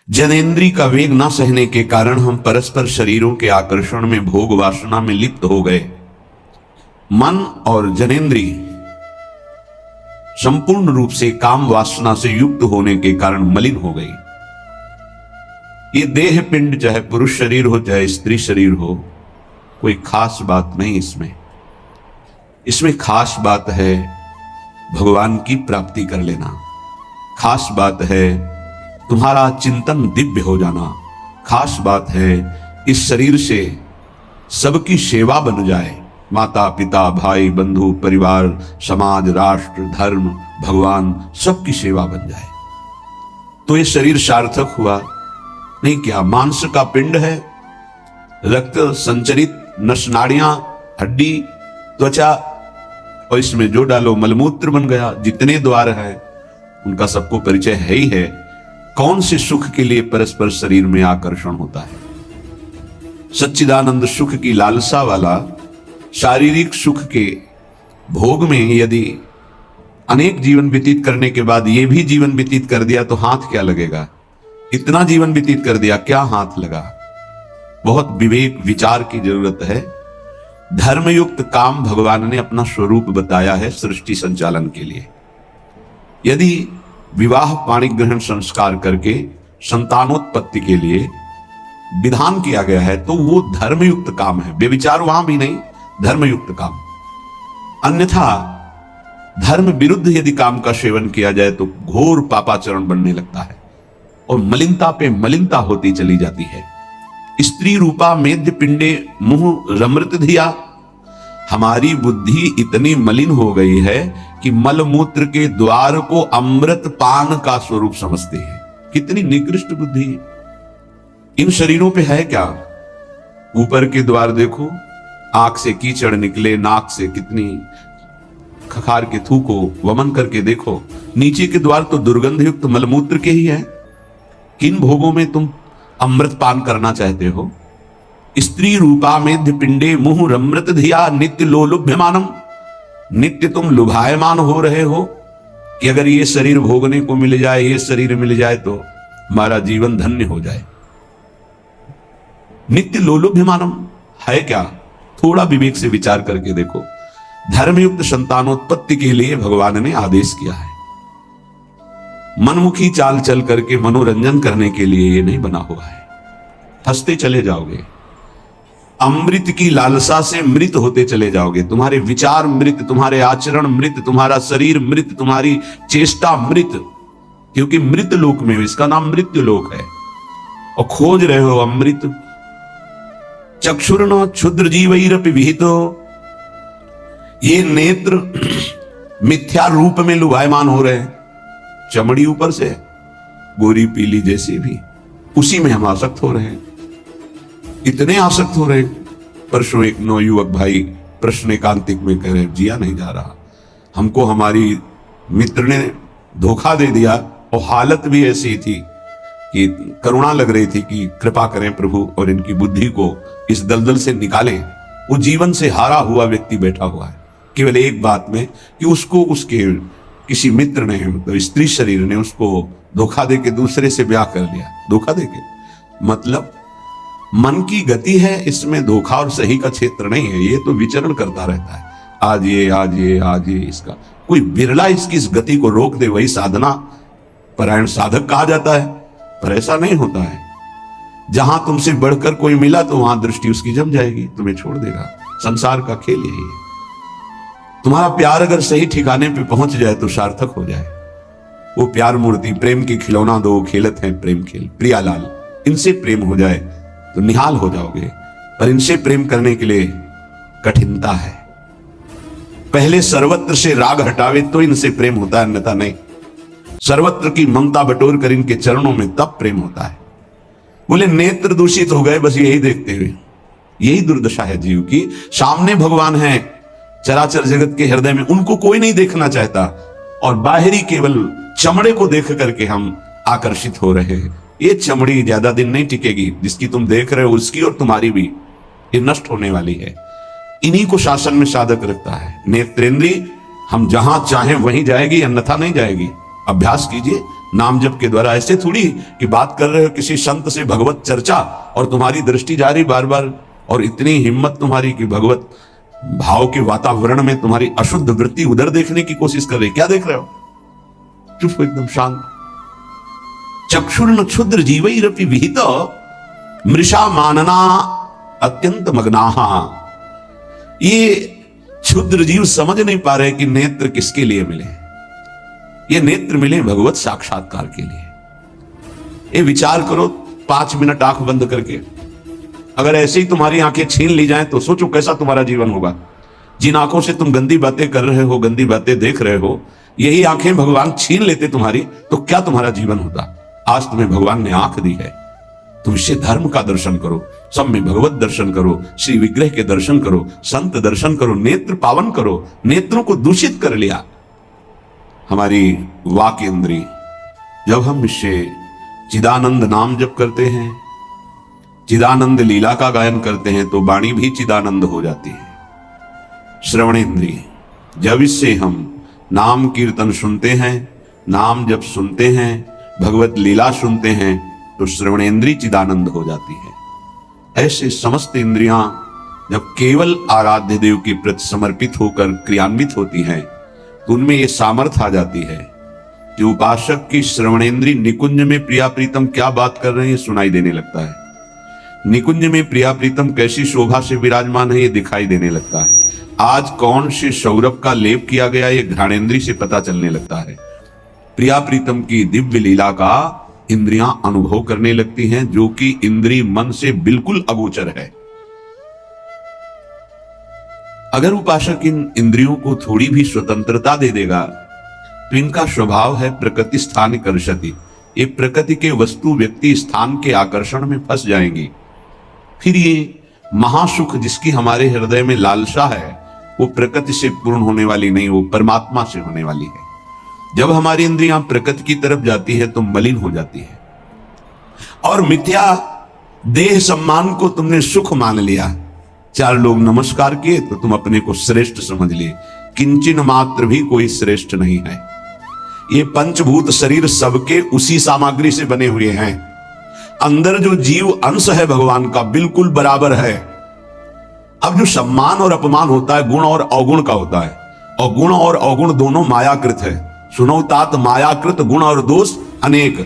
जनेन्द्री का वेग न सहने के कारण हम परस्पर शरीरों के आकर्षण में भोग वासना में लिप्त हो गए। मन और जनेन्द्री संपूर्ण रूप से काम वासना से युक्त होने के कारण मलिन हो गई। ये देह पिंड चाहे पुरुष शरीर हो चाहे स्त्री शरीर हो, कोई खास बात नहीं इसमें खास बात है भगवान की प्राप्ति कर लेना। खास बात है तुम्हारा चिंतन दिव्य हो जाना। खास बात है इस शरीर से सबकी सेवा बन जाए। माता पिता भाई बंधु परिवार समाज राष्ट्र धर्म भगवान सबकी सेवा बन जाए तो ये शरीर सार्थक हुआ। नहीं क्या मांस का पिंड है, रक्त संचरित नसनाड़ियां हड्डी त्वचा और इसमें जो डालो मलमूत्र बन गया। जितने द्वार हैं उनका सबको परिचय है ही है। कौन से सुख के लिए परस्पर शरीर में आकर्षण होता है? सच्चिदानंद सुख की लालसा वाला शारीरिक सुख के भोग में यदि अनेक जीवन व्यतीत करने के बाद ये भी जीवन व्यतीत कर दिया तो हाथ क्या लगेगा? इतना जीवन व्यतीत कर दिया, क्या हाथ लगा? बहुत विवेक विचार की जरूरत है। धर्मयुक्त काम भगवान ने अपना स्वरूप बताया है सृष्टि संचालन के लिए। यदि विवाह पाणि ग्रहण संस्कार करके संतानोत्पत्ति के लिए विधान किया गया है तो वो धर्मयुक्त काम है। व्यभिचार वहां भी नहीं, धर्मयुक्त काम। अन्यथा धर्म विरुद्ध यदि काम का सेवन किया जाए तो घोर पापाचरण बनने लगता है और मलिनता पे मलिनता होती चली जाती है। स्त्री रूपा मेद्य पिंडे मुंह रमृत धिया। हमारी बुद्धि इतनी मलिन हो गई है कि मल मूत्र के द्वार को अमृत पान का स्वरूप समझते हैं। कितनी निकृष्ट बुद्धि है। इन शरीरों पे है क्या? ऊपर के द्वार देखो, आंख से कीचड़ निकले, नाक से कितनी खखार के थूको, वमन करके देखो। नीचे के द्वार तो दुर्गंध युक्त मलमूत्र के ही है। किन भोगों में तुम अमृत पान करना चाहते हो? स्त्री रूपा मेद्य पिंडे मुंह रमृत धिया नित्य लोलुभ्यमानम। नित्य तुम लुभायमान हो रहे हो कि अगर ये शरीर भोगने को मिल जाए, ये शरीर मिल जाए तो हमारा जीवन धन्य हो जाए। नित्य लोलुभ्यमानम है क्या? थोड़ा विवेक से विचार करके देखो। धर्मयुक्त संतानोत्पत्ति के लिए भगवान ने आदेश किया है। मनमुखी चाल चल करके मनोरंजन करने के लिए ये नहीं बना हुआ है। फंसते चले जाओगे। अमृत की लालसा से मृत होते चले जाओगे। तुम्हारे विचार मृत, तुम्हारे आचरण मृत, तुम्हारा शरीर मृत, तुम्हारी चेष्टा मृत। क्योंकि मृत लोक में, इसका नाम मृत्यु लोक है और खोज रहे हो अमृत। चक्षुर्न क्षुद्र जीवैरपि विहितो। ये नेत्र मिथ्या रूप में लुभायमान हो रहे हैं। चमड़ी ऊपर से गोरी पीली जैसी भी, उसी में हम आसक्त हो रहे हैं। इतने आसक्त हो रहे हैं। परसों एक नौयुवक भाई प्रश्न एकांतिक में कह रहे, जिया नहीं जा रहा, हमको हमारी मित्र ने धोखा दे दिया और हालत भी ऐसी थी कि करुणा लग रही थी कि कृपा करें प्रभु और इनकी बुद्धि को इस दलदल से निकालें। वो जीवन से हारा हुआ व्यक्ति बैठा हुआ है केवल एक बात में कि उसको उसके किसी मित्र ने, मतलब स्त्री शरीर ने उसको धोखा देके दूसरे से ब्याह कर लिया। धोखा देके मतलब मन की गति है, इसमें धोखा और सही का क्षेत्र नहीं है। ये तो विचरण करता रहता है, आज ये आज ये आज ये। इसका कोई बिरला इसकी इस गति को रोक दे, वही साधना परायण साधक कहा जाता है। पर ऐसा नहीं होता है। जहां तुमसे बढ़कर कोई मिला तो वहां दृष्टि उसकी जम जाएगी, तुम्हें छोड़ देगा। संसार का खेल यही है। तुम्हारा प्यार अगर सही ठिकाने पे पहुंच जाए तो सार्थक हो जाए। वो प्यार मूर्ति प्रेम की खिलौना दो खेलत है प्रेम खेल प्रियालाल, इनसे प्रेम हो जाए तो निहाल हो जाओगे। पर इनसे प्रेम करने के लिए कठिनता है। पहले सर्वत्र से राग हटावे तो इनसे प्रेम होता है, अन्यथा नहीं। सर्वत्र की ममता बटोर कर इनके चरणों में तब प्रेम होता है। बोले नेत्र दूषित हो गए बस यही देखते हुए। यही दुर्दशा है जीव की। सामने भगवान है चराचर जगत के हृदय में, उनको कोई नहीं देखना चाहता और बाहरी केवल चमड़े को देख करके हम आकर्षित हो रहे हैं। ये चमड़ी ज्यादा दिन नहीं टिकेगी, जिसकी तुम देख रहे हो उसकी और तुम्हारी भी, ये नष्ट होने वाली है। इन्हीं को शासन में साधक रखता है। नेत्रेंद्री हम जहां चाहें वहीं जाएगी, अन्यथा नहीं जाएगी। अभ्यास कीजिए, नाम जप के द्वारा। ऐसे थोड़ी कि बात कर रहे हो किसी संत से भगवत चर्चा और तुम्हारी दृष्टि जा रही बार बार, और इतनी हिम्मत तुम्हारी कि भगवत भाव के वातावरण में तुम्हारी अशुद्ध वृत्ति उधर देखने की कोशिश कर रही। क्या देख रहे हो? चुप हो, एकदम शांत। चक्षुर्न क्षुद्र जीवैरपि विहित मृषा मानना अत्यंत मग्नाहा। ये क्षुद्र जीव समझ नहीं पा रहे कि नेत्र किसके लिए मिले। ये नेत्र मिले भगवत साक्षात्कार के लिए। ये विचार करो 5 मिनट आंख बंद करके, अगर ऐसे ही तुम्हारी आंखें छीन ली जाएं तो सोचो कैसा तुम्हारा जीवन होगा। जिन आंखों से तुम गंदी बातें कर रहे हो, गंदी बातें देख रहे हो, यही आंखें भगवान छीन लेते तुम्हारी, तो क्या तुम्हारा जीवन होता। आज तुम्हें भगवान ने आंख दी है, तुम इससे धर्म का दर्शन करो, सब में भगवत दर्शन करो, श्री विग्रह के दर्शन करो, संत दर्शन करो, नेत्र पावन करो। नेत्रों को दूषित कर लिया हमारी वाक इंद्री। जब हम इससे चिदानंद नाम जप करते हैं, चिदानंद लीला का गायन करते हैं, तो वाणी भी चिदानंद हो जाती है। श्रवण इंद्रिय, जब इससे हम नाम कीर्तन सुनते हैं, नाम जब सुनते हैं, भगवत लीला सुनते हैं, तो श्रवणेन्द्रिय चिदानंद हो जाती है। ऐसे समस्त इंद्रियां जब केवल आराध्य देव के प्रति समर्पित होकर क्रियान्वित होती हैं, तो उनमें यह सामर्थ्य आ जाती है कि उपासक की श्रवणेन्द्रिय निकुंज में प्रिया प्रीतम क्या बात कर रहे हैं सुनाई देने लगता है। निकुंज में प्रिया प्रीतम कैसी शोभा से विराजमान है ये दिखाई देने लगता है। आज कौन से सौरभ का लेप किया गया ये घ्राणेन्द्रिय से पता चलने लगता है। प्रिया प्रीतम की दिव्य लीला का इंद्रियां अनुभव करने लगती हैं, जो कि इंद्रिय मन से बिल्कुल अगोचर है। अगर उपासक इन इंद्रियों को थोड़ी भी स्वतंत्रता दे देगा, तो इनका स्वभाव है प्रकृति स्थान कर्षति। ये प्रकृति के वस्तु व्यक्ति स्थान के आकर्षण में फंस जाएंगी। फिर ये महासुख जिसकी हमारे हृदय में लालसा है, वो प्रकृति से पूर्ण होने वाली नहीं, वो परमात्मा से होने वाली है। जब हमारी इंद्रियां प्रकृति की तरफ जाती है तो मलिन हो जाती है, और मिथ्या देह सम्मान को तुमने सुख मान लिया। 4 लोग नमस्कार किए तो तुम अपने को श्रेष्ठ समझ लिए। किंचन मात्र भी कोई श्रेष्ठ नहीं है। ये पंचभूत शरीर सबके उसी सामग्री से बने हुए हैं। अंदर जो जीव अंश है भगवान का बिल्कुल बराबर है। अब जो सम्मान और अपमान होता है गुण और अवगुण का होता है, और गुण और अवगुण दोनों मायाकृत है। सुनो तात मायाकृत गुण और दोष अनेक,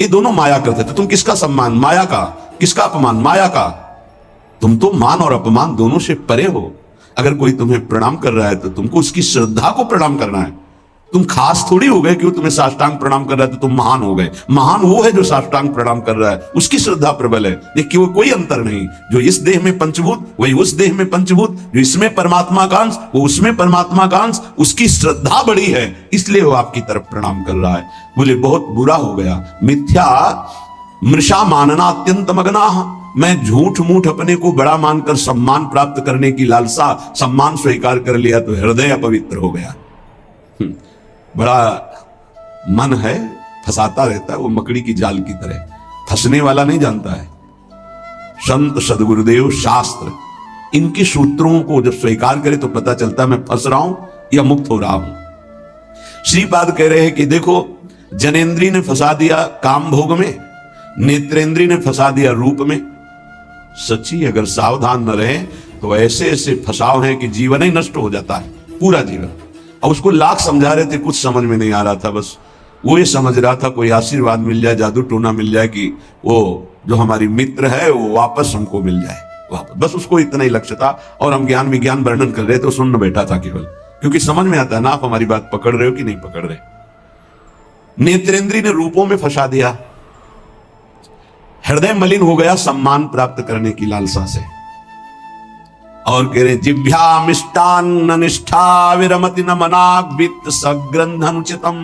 ये दोनों मायाकृत है। तो तुम किसका सम्मान? माया का। किसका अपमान? माया का। तुम तो मान और अपमान दोनों से परे हो। अगर कोई तुम्हें प्रणाम कर रहा है तो तुमको उसकी श्रद्धा को प्रणाम करना है। तुम खास थोड़ी हो गए कि वो तुम्हें साष्टांग प्रणाम कर रहा है तो तुम महान हो गए। महान वो है जो साष्टांग प्रणाम कर रहा है, उसकी श्रद्धा प्रबल है। देखिए वो कोई अंतर नहीं। जो इस देह में पंचभूत वही उस देह में पंचभूत, जो इसमें परमात्मा का अंश वो उसमें परमात्मा का अंश। उसकी श्रद्धा बड़ी है इसलिए वो आपकी तरफ प्रणाम कर रहा है। बोले बहुत बुरा हो गया। मिथ्या मृषा मानना अत्यंत मग्ना। मैं झूठ मूठ अपने को बड़ा मानकर सम्मान प्राप्त करने की लालसा, सम्मान स्वीकार कर लिया तो हृदय अपवित्र हो गया। बड़ा मन है, फंसाता रहता है, वो मकड़ी की जाल की तरह। फंसने वाला नहीं जानता है। संत सदगुरुदेव शास्त्र इनके सूत्रों को जब स्वीकार करे तो पता चलता है मैं फंस रहा हूं या मुक्त हो रहा हूं। श्रीपाद कह रहे हैं कि देखो, जनेन्द्री ने फंसा दिया काम भोग में, नेत्रेंद्री ने फंसा दिया रूप में। सच्ची अगर सावधान न रहे तो ऐसे ऐसे फंसाव है कि जीवन ही नष्ट हो जाता है, पूरा जीवन। और उसको लाख समझा रहे थे, कुछ समझ में नहीं आ रहा था। बस वो ये समझ रहा था कोई आशीर्वाद मिल जाए, जादू टोना मिल जाए कि वो जो हमारी मित्र है वो वापस हमको मिल जाए वापस। बस उसको इतना ही लक्ष्य था। और हम ज्ञान विज्ञान वर्णन कर रहे थे, सुनने बैठा था केवल, क्योंकि समझ में आता है ना आप हमारी बात पकड़ रहे हो कि नहीं पकड़ रहे। नेत्रेंद्री ने रूपों में फंसा दिया। हृदय मलिन हो गया सम्मान प्राप्त करने की लालसा से। और कह रहे जिभ्या मिष्टान्न निष्ठा विरमति न मनाग वित्त सग्रंथनुचितम।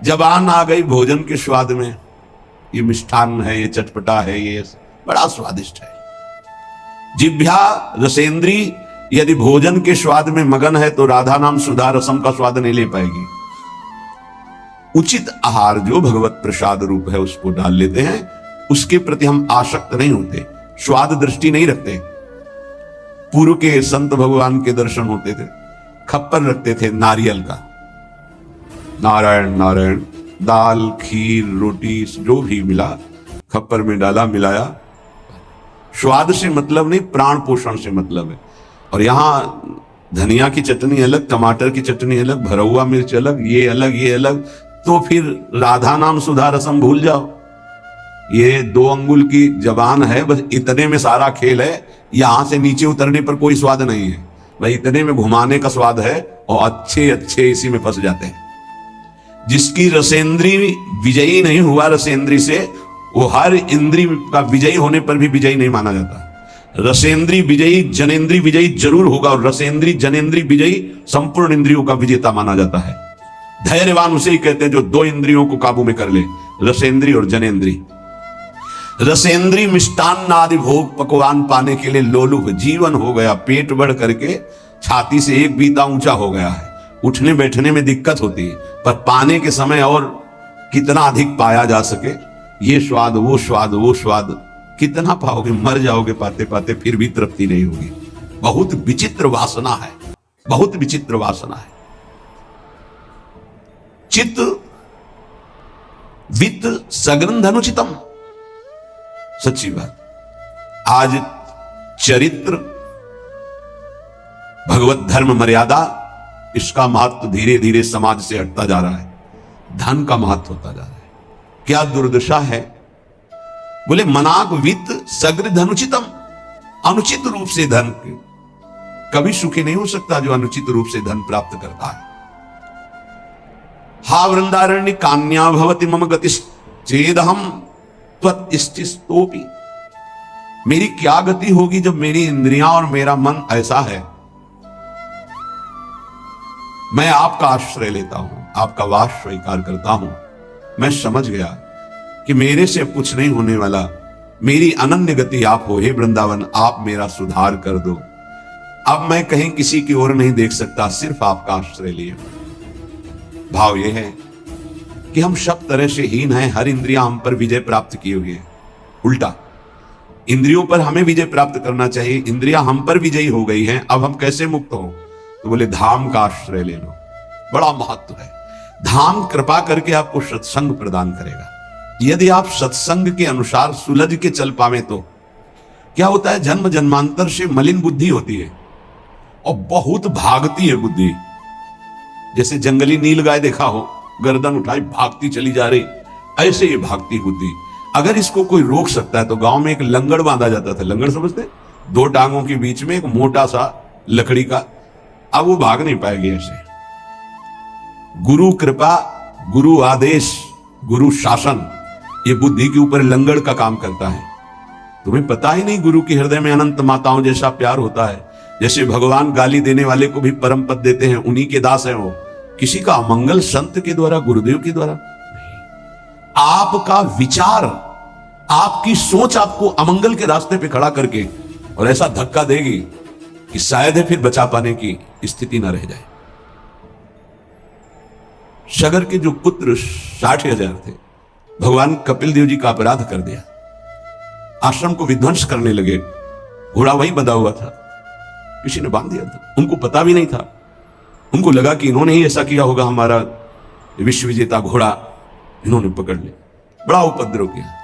जबान आ गई भोजन के स्वाद में, ये मिष्ठान्न है, ये चटपटा है, ये बड़ा स्वादिष्ट है। जिभ्या रसेंद्री यदि भोजन के स्वाद में मगन है तो राधा नाम सुधा रसम का स्वाद नहीं ले पाएगी। उचित आहार जो भगवत प्रसाद रूप है उसको डाल लेते हैं, उसके प्रति हम आसक्त नहीं होते, स्वाद दृष्टि नहीं रखते। पूर्व के संत भगवान के दर्शन होते थे, खप्पर रखते थे नारियल का, नारायण नारायण, दाल, खीर, रोटी जो भी मिला खप्पर में डाला, मिलाया। स्वाद से मतलब नहीं, प्राण पोषण से मतलब है। और यहां धनिया की चटनी अलग, टमाटर की चटनी अलग, भरा हुआ मिर्च अलग, ये अलग ये अलग, तो फिर राधा नाम सुधा रसम भूल जाओ। ये 2 अंगुल की जबान है, बस इतने में सारा खेल है। यहां से नीचे उतरने पर कोई स्वाद नहीं है, भाई इतने में घुमाने का स्वाद है। और अच्छे अच्छे इसी में फंस जाते हैं। जिसकी रसेंद्री विजयी नहीं हुआ रसेंद्री से, वो हर इंद्री का विजयी होने पर भी विजयी नहीं माना जाता। रसेंद्री विजयी जनेन्द्री विजयी जरूर होगा, और रसेंद्री जनेन्द्री विजयी संपूर्ण इंद्रियों का विजेता माना जाता है। धैर्यवान उसे ही कहते हैं जो 2 इंद्रियों को काबू में कर ले, रसेंद्री और जनेन्द्री। रसेंद्री मिष्टान्न आदि भोग पकवान पाने के लिए लोलुप जीवन हो गया, पेट बढ़ करके छाती से 1 बीता ऊंचा हो गया है। उठने बैठने में दिक्कत होती है, पर पाने के समय और कितना अधिक पाया जा सके, ये स्वाद वो स्वाद वो स्वाद, कितना पाओगे, मर जाओगे पाते पाते, फिर भी तृप्ति नहीं होगी। बहुत विचित्र वासना है, बहुत विचित्र वासना है। चित्त वित्त सगृन धनुचितम, सच्ची बात। आज चरित्र, भगवत धर्म, मर्यादा, इसका महत्व धीरे धीरे समाज से हटता जा रहा है। धन का महत्व होता जा रहा है। क्या दुर्दशा है। बोले मनाक वित्त सग्र धनुचितम, अनुचित रूप से धन कभी सुखी नहीं हो सकता जो अनुचित रूप से धन प्राप्त करता है। हा वृंदारण्य कान्या भवति मम गति चेदहम त्वत्स्तिस्तोपि, मेरी क्या गति होगी जब मेरी इंद्रियां और मेरा मन ऐसा है। मैं आपका आश्रय लेता हूं, आपका वास स्वीकार करता हूं। मैं समझ गया कि मेरे से कुछ नहीं होने वाला, मेरी अनन्य गति आप हो। हे वृंदावन, आप मेरा सुधार कर दो। अब मैं कहीं किसी की ओर नहीं देख सकता, सिर्फ आपका आश्रय लिए। भाव यह है कि हम सब तरह से हीन हैं, हर इंद्रियां हम पर विजय प्राप्त किए हुए हैं। उल्टा इंद्रियों पर हमें विजय प्राप्त करना चाहिए, इंद्रियां हम पर विजयी हो गई हैं, अब हम कैसे मुक्त हो। तो बोले धाम का आश्रय ले लो, बड़ा महत्व है। धाम कृपा करके आपको सत्संग प्रदान करेगा। यदि आप सत्संग के अनुसार सुलझ के चल पावे तो क्या होता है, जन्म जन्मांतर से मलिन बुद्धि होती है और बहुत भागती है बुद्धि। जैसे जंगली नील गाय देखा हो, गर्दन उठाई भागती चली जा रही, ऐसे ये भागती बुद्धि। अगर इसको कोई रोक सकता है तो गांव में एक लंगड़ बांधा जाता था। लंगड़ समझते, 2 टांगों के बीच में एक मोटा सा लकड़ी का, अब वो भाग नहीं पाएगी ऐसे। गुरु कृपा, गुरु आदेश, गुरु शासन, ये बुद्धि के ऊपर लंगड़ का काम करता है। तुम्हें पता ही नहीं गुरु के हृदय में अनंत माताओं जैसा प्यार होता है। जैसे भगवान गाली देने वाले को भी परम पद देते हैं, उन्हीं के दास हैं वो। किसी का अमंगल संत के द्वारा, गुरुदेव के द्वारा नहीं। आपका विचार, आपकी सोच आपको अमंगल के रास्ते पे खड़ा करके और ऐसा धक्का देगी कि शायद है फिर बचा पाने की स्थिति न रह जाए। सगर के जो पुत्र 60,000 थे, भगवान कपिल देव जी का अपराध कर दिया, आश्रम को विध्वंस करने लगे। घोड़ा वहीं बंधा हुआ था, किसी ने बांध दिया था, उनको पता भी नहीं था। उनको लगा कि इन्होंने ही ऐसा किया होगा, हमारा विश्व विजेता घोड़ा इन्होंने पकड़ लिया। बड़ा उपद्रव किया।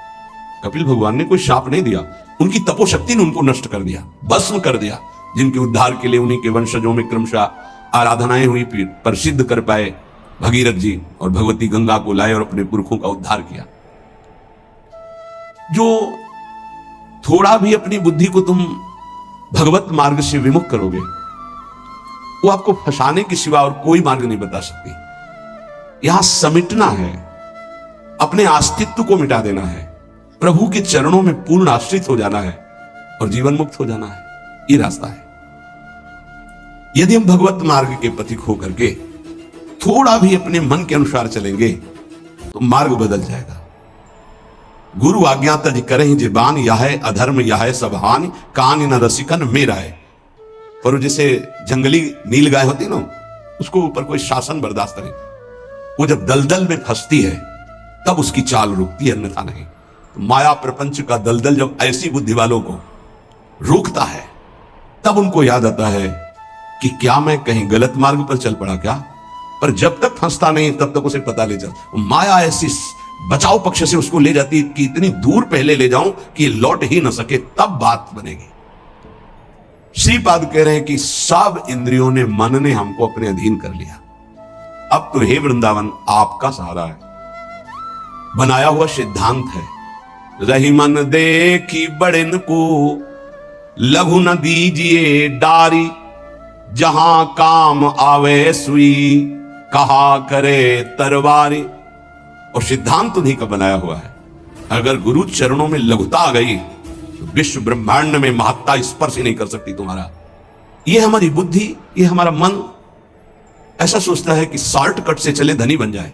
कपिल भगवान ने कोई शाप नहीं दिया, उनकी तपोशक्ति ने उनको नष्ट कर दिया, भस्म कर दिया। जिनके उद्धार के लिए उन्हीं के वंशजों में क्रमशः आराधनाएं हुई, पर सिद्ध कर पाए भगीरथ जी और भगवती गंगा को लाए और अपने पुरखों का उद्धार किया। जो थोड़ा भी अपनी बुद्धि को तुम भगवत मार्ग से विमुख करोगे, वो आपको फंसाने के सिवा और कोई मार्ग नहीं बता सकती। यहां समिटना है, अपने अस्तित्व को मिटा देना है, प्रभु के चरणों में पूर्ण आश्रित हो जाना है और जीवन मुक्त हो जाना है। ये रास्ता है। यदि हम भगवत मार्ग के पथिक होकर के थोड़ा भी अपने मन के अनुसार चलेंगे तो मार्ग बदल जाएगा। गुरु आज्ञा तज करहि जिबान, यह है अधर्म यह है सब हानि, कान न रसिकन मेरा है। पर जैसे जंगली नील गाय होती ना, उसको ऊपर कोई शासन बर्दाश्त नहीं। वो जब दलदल में फंसती है तब उसकी चाल रुकती है, अन्यथा नहीं। तो माया प्रपंच का दलदल जब ऐसी बुद्धि वालों को रोकता है, तब उनको याद आता है कि क्या मैं कहीं गलत मार्ग पर चल पड़ा क्या। पर जब तक फंसता नहीं तब तक उसे पता ले जाता। माया ऐसी बचाव पक्ष से उसको ले जाती कि इतनी दूर पहले ले जाऊं कि लौट ही ना सके, तब बात बनेगी। श्रीपाद कह रहे हैं कि सब इंद्रियों ने, मन ने हमको अपने अधीन कर लिया। अब तो हे वृंदावन आपका सहारा है, बनाया हुआ सिद्धांत है। रही मन देखी बड़न को, लघु न दीजिए डारी, जहां काम आवे सुई, कहा करे तरवारी। और सिद्धांत उन्हीं का बनाया हुआ है। अगर गुरु चरणों में लघुता आ गई तो विश्व ब्रह्मांड में महत्ता स्पर्श ही नहीं कर सकती तुम्हारा। ये हमारी बुद्धि, ये हमारा मन ऐसा सोचता है कि शॉर्टकट से चले धनी बन जाए,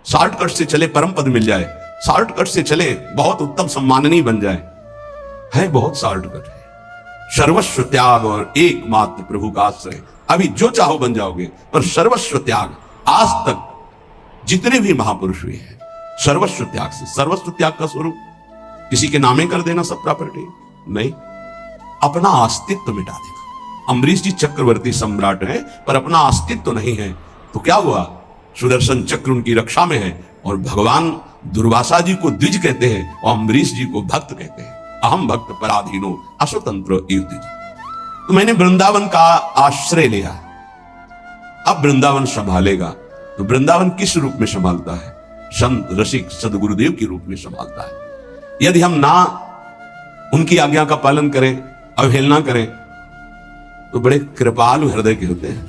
शॉर्टकट से चले परम पद मिल जाए, शॉर्टकट से चले बहुत उत्तम सम्माननीय बन जाए। है बहुत शॉर्टकट है। सर्वस्व त्याग और एकमात्र प्रभु का आश्रय। अभी जो चाहो बन जाओगे, पर सर्वस्व त्याग। आज तक जितने भी महापुरुष हुए हैं सर्वस्व त्याग से। सर्वस्व त्याग का स्वरूप किसी के नामे कर देना सब प्रॉपर्टी नहीं, अपना अस्तित्व मिटा देना। अम्बरीश जी चक्रवर्ती सम्राट हैं पर अपना अस्तित्व तो नहीं है, तो क्या हुआ? सुदर्शन चक्र उनकी रक्षा में है और भगवान दुर्वासा जी को द्विज कहते हैं और अम्बरीश जी को भक्त कहते हैं। अहम भक्त पराधीनो अस्वतंत्र युद्धि। तो मैंने वृंदावन का आश्रय लिया, अब वृंदावन संभालेगा। तो वृंदावन किस रूप में संभालता है? संत रसिक सदगुरुदेव के रूप में संभालता है। यदि हम ना उनकी आज्ञा का पालन करें, अवहेलना करें, तो बड़े कृपालु हृदय के होते हैं,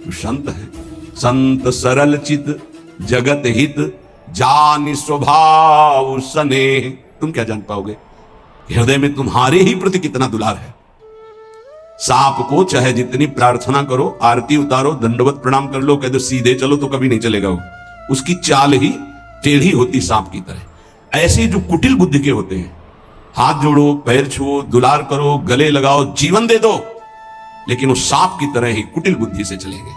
तो संत है। संत सरल चित जगत हित, जान स्वभाव स्नेह। तुम क्या जान पाओगे हृदय में तुम्हारे ही प्रति कितना दुलार है। सांप को चाहे जितनी प्रार्थना करो, आरती उतारो, दंडवत प्रणाम कर लो, कह दो सीधे चलो, तो कभी नहीं चलेगा वो। उसकी चाल ही टेढ़ी होती सांप की तरह। ऐसे जो कुटिल बुद्धि के होते हैं, हाथ जोड़ो, पैर छुओ, दुलार करो, गले लगाओ, जीवन दे दो, लेकिन वो सांप की तरह ही कुटिल बुद्धि से चलेंगे।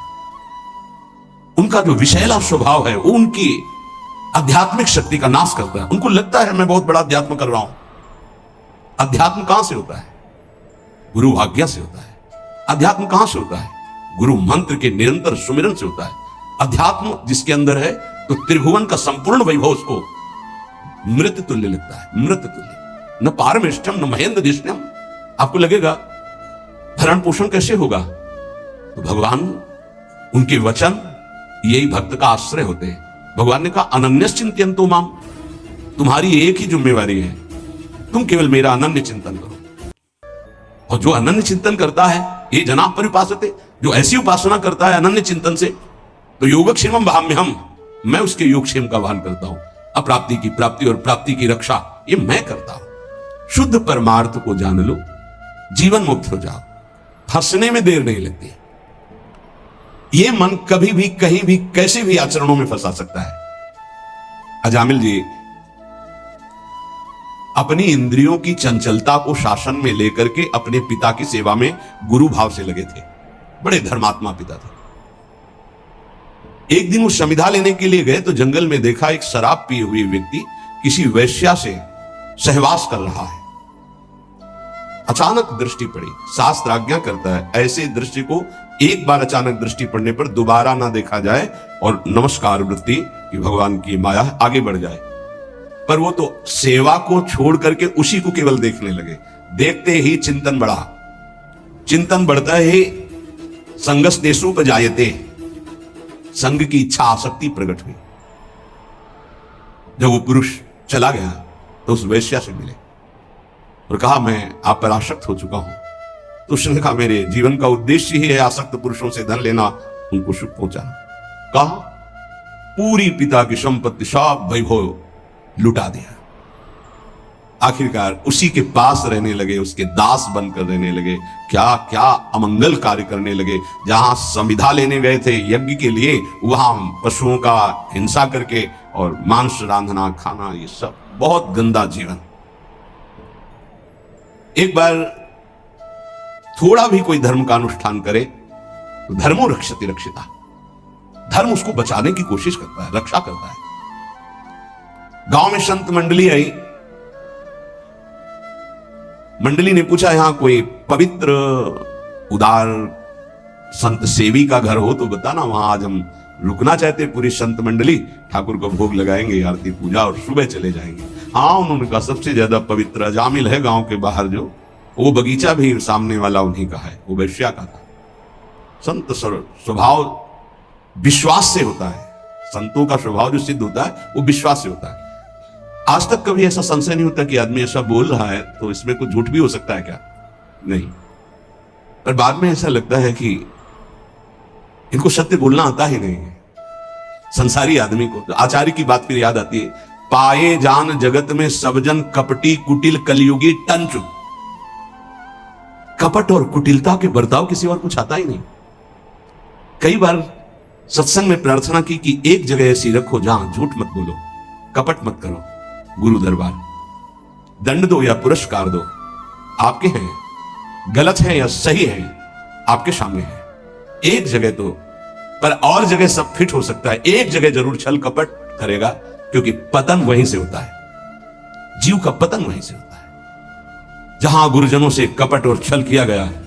उनका जो विषैला स्वभाव है वो उनकी आध्यात्मिक शक्ति का नाश करता है। उनको लगता है मैं बहुत बड़ा अध्यात्म कर रहा हूं। अध्यात्म कहां से होता है? गुरु आज्ञा से होता है। अध्यात्म कहां से होता है? गुरु मंत्र के निरंतर सुमिरन से होता है। अध्यात्म जिसके अंदर है तो त्रिभुवन का संपूर्ण वैभव उसको मृत तुल्य लगता है। मृत तुल्य, न पारमेष्ठम न महेंद्र दिष्टम। आपको लगेगा भरण पोषण कैसे होगा? तो भगवान, उनके वचन यही भक्त का आश्रय होते हैं। भगवान ने कहा अनन्यश्चिंत्यन्तो माम, तुम्हारी एक ही जिम्मेवारी है, तुम केवल मेरा अनन्य चिंतन करो। और जो अनन्य चिंतन करता है ये जना परिपासते, जो ऐसी उपासना करता है अनन्य चिंतन से, तो योगक्षेमम वहाम्यहम, मैं उसके योगक्षेम का वहन करता हूं। अप्राप्ति की प्राप्ति और प्राप्ति की रक्षा ये मैं करता हूं। शुद्ध परमार्थ को जान लो, जीवन मुक्त हो जाओ, फंसने में देर नहीं लगती। ये मन कभी भी कहीं भी कैसे भी आचरणों में फंसा सकता है। अजामिल जी अपनी इंद्रियों की चंचलता को शासन में लेकर के अपने पिता की सेवा में गुरु भाव से लगे थे। बड़े धर्मात्मा पिता थे। एक दिन वो समिधा लेने के लिए गए तो जंगल में देखा एक शराब पिए हुए व्यक्ति किसी वैश्या से सहवास कर रहा है। अचानक दृष्टि पड़ी। शास्त्र आज्ञा करता है ऐसे दृष्टि को एक बार अचानक दृष्टि पड़ने पर दोबारा ना देखा जाए और नमस्कार वृत्ति कि भगवान की माया आगे बढ़ जाए। पर वो तो सेवा को छोड़ करके उसी को केवल देखने लगे। देखते ही चिंतन बढ़ा। चिंतन बढ़ता ही संगस देशों पर जायते, संग की इच्छा आसक्ति प्रकट हुई। जब वो पुरुष चला गया तो उस वैश्या से मिले और कहा मैं आप पर आसक्त हो चुका हूं। तो उसने कहा मेरे जीवन का उद्देश्य ही है आसक्त पुरुषों से धन लेना, उनको सुख पहुंचाना। कहा पूरी पिता की संपत्ति सब वैभव लुटा दिया। आखिरकार उसी के पास रहने लगे, उसके दास बनकर रहने लगे। क्या क्या अमंगल कार्य करने लगे। जहां संविधा लेने गए थे यज्ञ के लिए, वहां पशुओं का हिंसा करके और मांस रांधना खाना, ये सब बहुत गंदा जीवन। एक बार थोड़ा भी कोई धर्म का अनुष्ठान करे तो धर्मो रक्षति रक्षिता, धर्म उसको बचाने की कोशिश करता है, रक्षा करता है। गांव में संत मंडली आई। मंडली ने पूछा यहां कोई पवित्र उदार संत सेवी का घर हो तो बताना, वहां आज हम रुकना चाहते पूरी संत मंडली, ठाकुर को भोग लगाएंगे, आरती पूजा और सुबह चले जाएंगे। हाँ, उन्होंने कहा सबसे ज्यादा पवित्र अजामिल है गांव के बाहर जो, वो बगीचा भी सामने वाला उन्हीं का है, वो वैश्या का था। संत स्वभाव विश्वास से होता है, संतों का स्वभाव जो सिद्ध होता है वो विश्वास से होता है। आज तक कभी ऐसा संशय नहीं होता कि आदमी ऐसा बोल रहा है तो इसमें कुछ झूठ भी हो सकता है क्या, नहीं। पर बाद में ऐसा लगता है कि इनको सत्य बोलना आता ही नहीं है। संसारी आदमी को आचार्य की बात फिर याद आती है, पाए जान जगत में सब जन कपटी कुटिल कलयुगी टंचु। कपट और कुटिलता के बर्ताव किसी और कुछ आता ही नहीं। कई बार सत्संग में प्रार्थना की कि एक जगह ऐसी रखो जहां झूठ मत बोलो, कपट मत करो। गुरु दरबार, दंड दो या पुरस्कार दो, आपके हैं, गलत है या सही है आपके सामने है। एक जगह तो, पर और जगह सब फिट हो सकता है, एक जगह जरूर छल कपट करेगा, क्योंकि पतन वहीं से होता है, जीव का पतन वहीं से होता है। जहां गुरुजनों से कपट और छल किया गया है,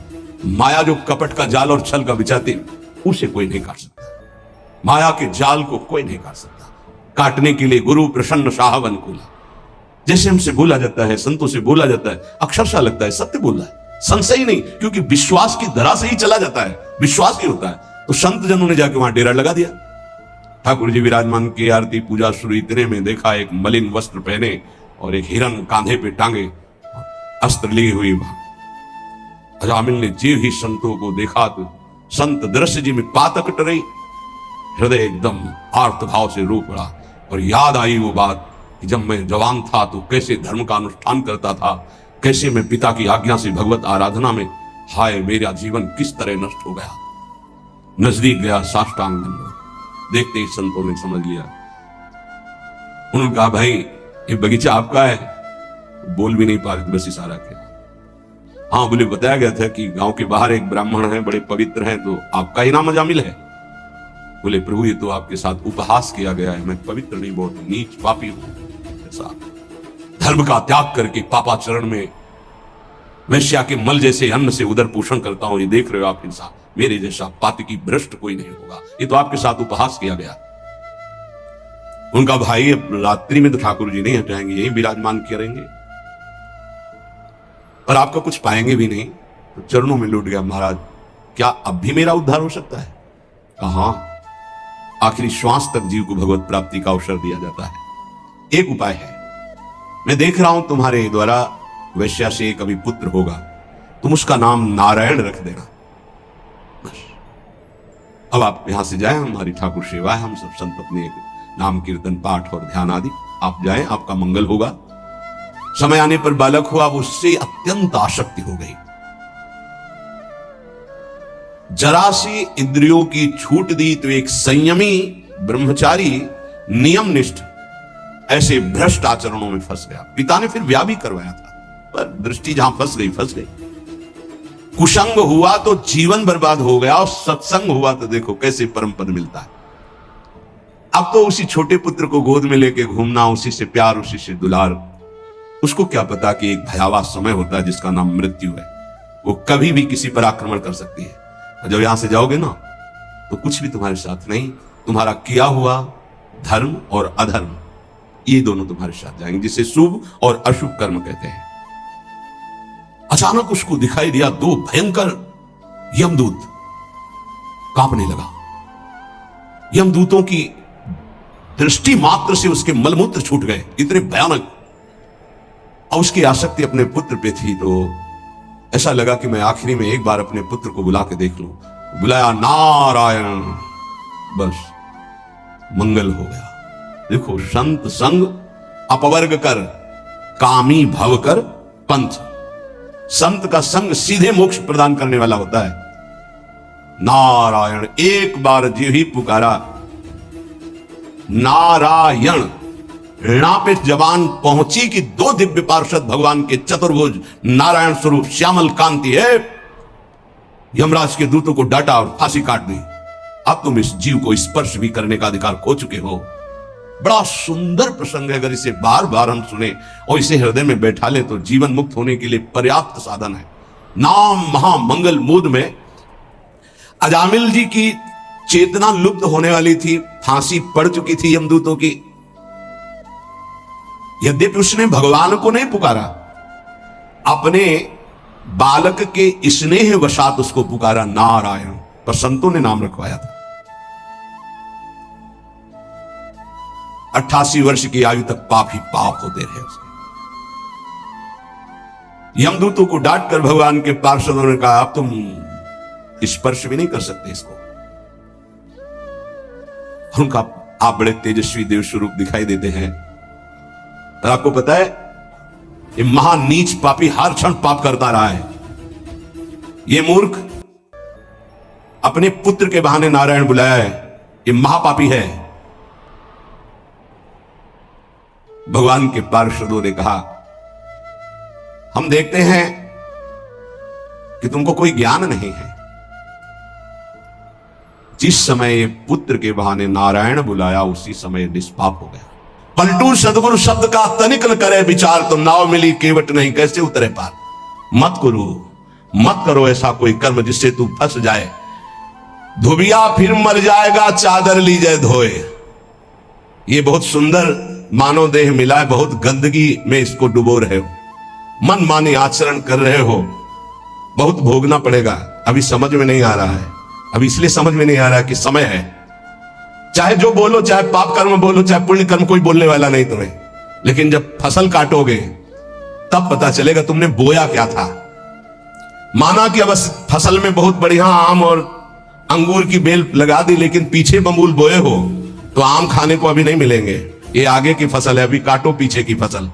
माया जो कपट का जाल और छल का बिछाती, उसे कोई नहीं काट सकता। माया के जाल को कोई नहीं काट सकता। काटने के लिए गुरु प्रसन्न साहब अनुकूला, जैसे हमसे बोला जाता है, संतों से बोला जाता है, अक्षरशः लगता है सत्य बोल रहा है, संशय नहीं, क्योंकि विश्वास की धरा से ही चला जाता है, विश्वास ही होता है। तो संत जनों ने जाके वहां डेरा लगा दिया। ठाकुर जी विराजमान की आरती पूजा शुरू, इतने में देखा एक मलिन वस्त्र पहने और एक हिरन कांधे पे टांगे अस्त्र ली हुई अजामिल ने जीव ही संतों को देखा तो संत दृश्य जी में पातक टरे, हृदय एकदम आर्त भाव से रो पड़ा और याद आई वो बात कि जब मैं जवान था तो कैसे धर्म का अनुष्ठान करता था, कैसे मैं पिता की आज्ञा से भगवत आराधना में, हाय मेरा जीवन किस तरह नष्ट हो गया। नजदीक गया, साष्टांग दंडवत, देखते ही संतों ने समझ लिया। उन्होंने कहा भाई ये बगीचा आपका है, बोल भी नहीं पा रहे, बस इशारा किया। हाँ बोले, बताया गया था कि गांव के बाहर एक ब्राह्मण है, बड़े पवित्र हैं, तो आपका ही नाम अजामिल है। बोले प्रभु ये तो आपके साथ उपहास किया गया है, मैं पवित्र नहीं, बहुत नीच पापी हूं। ऐसा धर्म का त्याग करके पापाचरण में वैश्या के मल जैसे अन्न से उदर पोषण करता हूं, ये देख रहे हो आप इंसान, मेरे जैसा पातकी भ्रष्ट कोई नहीं होगा, ये तो आपके साथ उपहास किया गया। उनका भाई अब रात्रि में तो ठाकुर जी नहीं हटाएंगे, यही विराजमान करेंगे, पर आपका कुछ पाएंगे भी नहीं। तो चरणों में लौट गया, महाराज क्या अब भी मेरा उद्धार हो सकता है? कहा आखिरी श्वास तक जीव को भगवत प्राप्ति का अवसर दिया जाता है। एक उपाय है, मैं देख रहा हूं तुम्हारे द्वारा वैश्या से कभी पुत्र होगा, तुम उसका नाम नारायण रख देना। बस अब आप यहां से जाएं, हमारी ठाकुर सेवा है, हम सब संत अपने नाम कीर्तन पाठ और ध्यान आदि, आप जाएं, आपका मंगल होगा। समय आने पर बालक हुआ, वो उससे अत्यंत आसक्ति हो गई, जरा सी इंद्रियों की छूट दी तो एक संयमी ब्रह्मचारी नियमनिष्ठ ऐसे भ्रष्ट आचरणों में फंस गया। पिता ने फिर ब्याह भी करवाया था, पर दृष्टि जहां फंस गई फंस गई। कुसंग हुआ तो जीवन बर्बाद हो गया, और सत्संग हुआ तो देखो कैसे परम पद मिलता है। अब तो उसी छोटे पुत्र को गोद में लेके घूमना, उसी से प्यार, उसी से दुलार। उसको क्या पता कि एक भयावह समय होता है जिसका नाम मृत्यु है, वो कभी भी किसी पर आक्रमण कर सकती है। जब यहां से जाओगे ना तो कुछ भी तुम्हारे साथ नहीं, तुम्हारा किया हुआ धर्म और अधर्म ये दोनों तुम्हारे साथ जाएंगे, जिसे शुभ और अशुभ कर्म कहते हैं। अचानक उसको दिखाई दिया दो भयंकर यमदूत, कांपने लगा। यमदूतों की दृष्टि मात्र से उसके मलमूत्र छूट गए, इतने भयानक। और उसकी आसक्ति अपने पुत्र पे थी, तो ऐसा लगा कि मैं आखिरी में एक बार अपने पुत्र को बुला के देख लूं। बुलाया, नारायण, बस मंगल हो गया। देखो, संत संग अपवर्ग कर, कामी भव कर पंथ। संत का संग सीधे मोक्ष प्रदान करने वाला होता है। नारायण, एक बार जी ही पुकारा नारायण, ऋणा पे जबान पहुंची कि दो दिव्य पार्षद भगवान के चतुर्भुज नारायण स्वरूप श्यामल कांति है, यमराज के दूतों को डांटा और फांसी काट दी। अब तुम इस जीव को स्पर्श भी करने का अधिकार खो चुके हो। बड़ा सुंदर प्रसंग है, अगर इसे बार बार हम सुने और इसे हृदय में बैठा ले तो जीवन मुक्त होने के लिए पर्याप्त साधन है। नाम महामंगल मूद में अजामिल जी की चेतना लुप्त होने वाली थी, फांसी पड़ चुकी थी यमदूतों की। यद्यपि उसने भगवान को नहीं पुकारा, अपने बालक के स्नेह वशात उसको पुकारा नारायण, पर संतों ने नाम रखवाया था। 88 वर्ष की आयु तक पाप ही पाप होते रहे उसके। यमदूतों को डांट कर भगवान के पार्षदों ने कहा, अब तुम स्पर्श भी नहीं कर सकते इसको। उनका आप बड़े तेजस्वी देव स्वरूप दिखाई देते हैं। और आपको पता है, ये महान नीच पापी हर क्षण पाप करता रहा है। ये मूर्ख अपने पुत्र के बहाने नारायण बुलाया है, ये महापापी है। भगवान के पार्षदों ने कहा, हम देखते हैं कि तुमको कोई ज्ञान नहीं है। जिस समय ये पुत्र के बहाने नारायण बुलाया, उसी समय निष्पाप हो गया। पलटू सदगुरु शब्द का तनिक न करे विचार, तो नाव मिली केवट नहीं कैसे उतरे पार। मत करो ऐसा कोई कर्म जिससे तू फंस जाए। धोबिया फिर मर जाएगा, चादर लीजिए धोए। ये बहुत सुंदर मानव देह मिला है, बहुत गंदगी में इसको डुबो रहे हो, मन माने आचरण कर रहे हो, बहुत भोगना पड़ेगा। अभी समझ में नहीं आ रहा है, अभी इसलिए समझ में नहीं आ रहा है कि समय है। चाहे जो बोलो, चाहे पाप कर्म बोलो, चाहे पुण्य कर्म, कोई बोलने वाला नहीं तुम्हें। लेकिन जब फसल काटोगे तब पता चलेगा तुमने बोया क्या था। माना कि अब फसल में बहुत बढ़िया आम और अंगूर की बेल लगा दी, लेकिन पीछे बमूल बोए हो तो आम खाने को अभी नहीं मिलेंगे। ये आगे की फसल है, अभी काटो पीछे की फसल।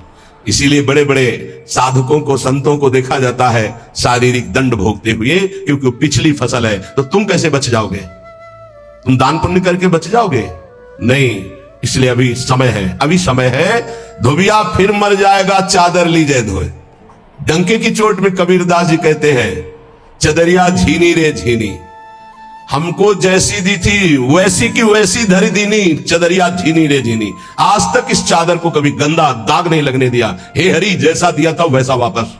इसीलिए बड़े बड़े साधकों को, संतों को देखा जाता है शारीरिक दंड भोगते हुए, क्योंकि वो पिछली फसल है। तो तुम कैसे बच जाओगे? तुम दान पुण्य करके बच जाओगे? नहीं, इसलिए अभी समय है, अभी समय है। धोबिया फिर मर जाएगा, चादर लीजिए धोए। डंके की चोट में कबीरदास जी कहते हैं, चदरिया झीनी रे झीनी, हमको जैसी दी थी वैसी की वैसी धरी दीनी, चदरिया झीनी रे झीनी। आज तक इस चादर को कभी गंदा दाग नहीं लगने दिया। हे हरि, जैसा दिया था वैसा वापस।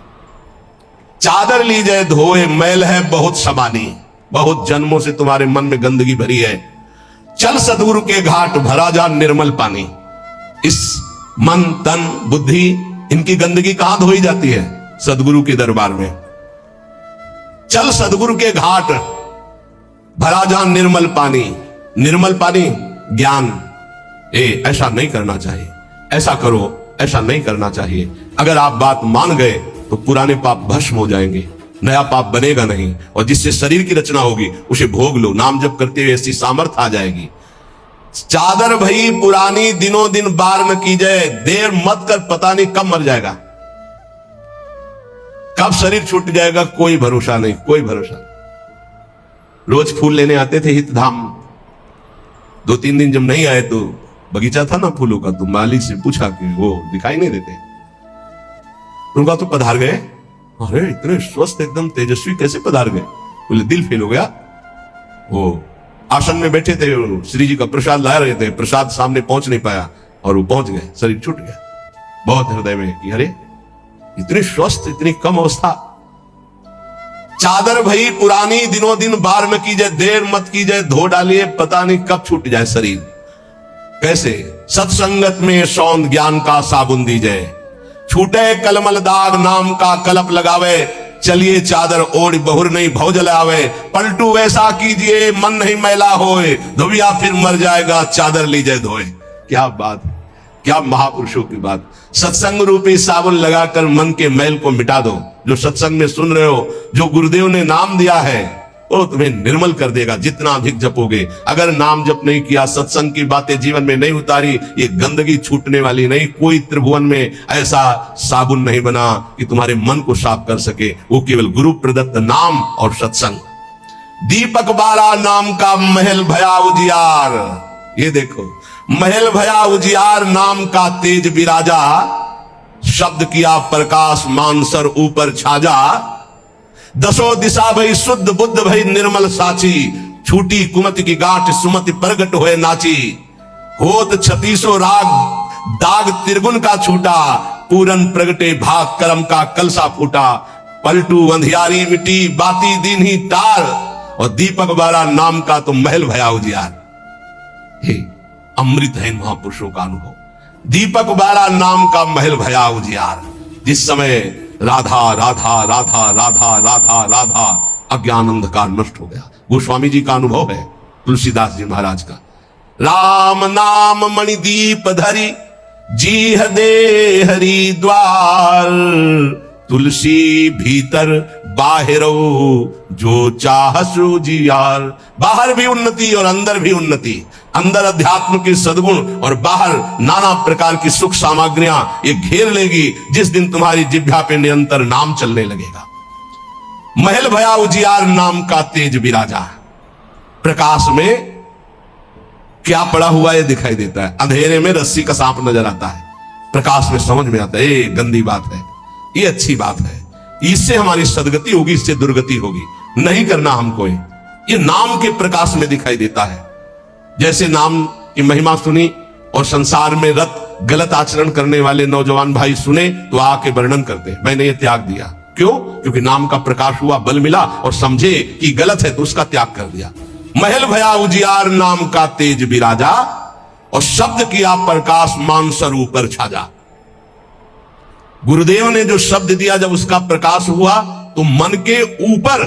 चादर लीजिए धोए, मैल है बहुत समानी, बहुत जन्मों से तुम्हारे मन में गंदगी भरी है। चल सदगुरु के घाट, भरा जा निर्मल पानी। इस मन तन बुद्धि, इनकी गंदगी कहां धोई जाती है? सदगुरु के दरबार में। चल सदगुरु के घाट, भरा जा निर्मल पानी। निर्मल पानी ज्ञान। ऐसा नहीं करना चाहिए, ऐसा करो, ऐसा नहीं करना चाहिए। अगर आप बात मान गए तो पुराने पाप भस्म हो जाएंगे, नया पाप बनेगा नहीं। और जिससे शरीर की रचना होगी उसे भोग लो, नाम जप करते हुए ऐसी सामर्थ्य आ जाएगी। चादर भई पुरानी, दिनों दिन बार न की जाए। देर मत कर, पता नहीं कब मर जाएगा, कब शरीर छूट जाएगा, कोई भरोसा नहीं, कोई भरोसा नहीं। रोज फूल लेने आते थे हितधाम, 2-3 दिन जब नहीं आए तो बगीचा था ना फूलों का, तो माली से पूछा कि वो दिखाई नहीं देते। उनका तो पधार गए। अरे इतने स्वस्थ एकदम तेजस्वी कैसे पधार गए? बोले दिल फेल हो गया। वो आसन में बैठे थे, श्री जी का प्रसाद ला रहे थे, प्रसाद सामने पहुंच नहीं पाया और वो पहुंच गए, शरीर छूट गया। बहुत हृदय में कि अरे इतने स्वस्थ, इतनी कम अवस्था। चादर भई पुरानी, दिनों दिन बार में कीजिए, देर मत कीजिए, धो डालिए, पता नहीं कब छूट जाए शरीर। कैसे? सत्संगत में सौंद ज्ञान का साबुन दीजिए, छूटे कलमल दाग नाम का कलप लगावे। चलिए चादर ओढ़ बहुर नहीं भव जलावे, पलटू वैसा कीजिए मन नहीं मैला होए। धोबिया फिर मर जाएगा, चादर लीजिए धोए। क्या बात, क्या महापुरुषों की बात। सत्संग रूपी साबुन लगाकर मन के मैल को मिटा दो। जो सत्संग में सुन रहे हो, जो गुरुदेव ने नाम दिया है, वो तुम्हें निर्मल कर देगा जितना अधिक जपोगे। अगर नाम जप नहीं किया, सत्संग की बातें जीवन में नहीं उतारी, ये गंदगी छूटने वाली नहीं। कोई त्रिभुवन में ऐसा साबुन नहीं बना कि तुम्हारे मन को साफ कर सके, वो केवल गुरु प्रदत्त नाम और सत्संग। दीपक बारा नाम का महल भया उजियार। ये देखो, महल भया उजियार, नाम का तेज विराजा। शब्द किया प्रकाश, मानसर ऊपर छाजा। दसों दिशा भई शुद्ध, बुद्ध भई निर्मल साची। छूटी कुमति की गांठ, सुमति प्रगट होए नाची। होत 36 राग, दाग त्रिगुण का छूटा। पूरन प्रगटे भाग, कर्म का कलसा फूटा। पलटू अंधियारी मिटी, बाती दिन ही तार। और दीपक बारा नाम का तो महल भया उजियार। हे अमृत है इन महापुरुषों का अनुभव। दीपक बारा नाम का महल भया उजियार। जिस समय राधा राधा राधा राधा राधा राधा अज्ञान अंधकार नष्ट हो गया। गोस्वामी जी का अनुभव है, तुलसीदास जी महाराज का। राम नाम मणिदीप धरी जीह दे हरि द्वार। तुलसी भीतर बाहरो जो चाह सुजियार। बाहर भी उन्नति और अंदर भी उन्नति। अंदर अध्यात्म के सद्गुण और बाहर नाना प्रकार की सुख सामग्रियां ये घेर लेगी जिस दिन तुम्हारी जिह्वा पे निरंतर नाम चलने लगेगा। महल भया उजियार नाम का तेज विराजा। प्रकाश में क्या पड़ा हुआ है दिखाई देता है, अंधेरे में रस्सी का सांप नजर आता है, प्रकाश में समझ में आता है ये गंदी बात है, ये अच्छी बात है, इससे हमारी सदगति होगी, इससे दुर्गति होगी, नहीं करना हमको। ये नाम के प्रकाश में दिखाई देता है। जैसे नाम की महिमा सुनी और संसार में रत गलत आचरण करने वाले नौजवान भाई सुने तो आके वर्णन करते, मैंने ये त्याग दिया। क्यों? क्योंकि नाम का प्रकाश हुआ, बल मिला और समझे कि गलत है तो उसका त्याग कर दिया। महल भया उजियार नाम का तेज विराजा और शब्द किया प्रकाश मानसर ऊपर छाजा। गुरुदेव ने जो शब्द दिया जब उसका प्रकाश हुआ तो मन के ऊपर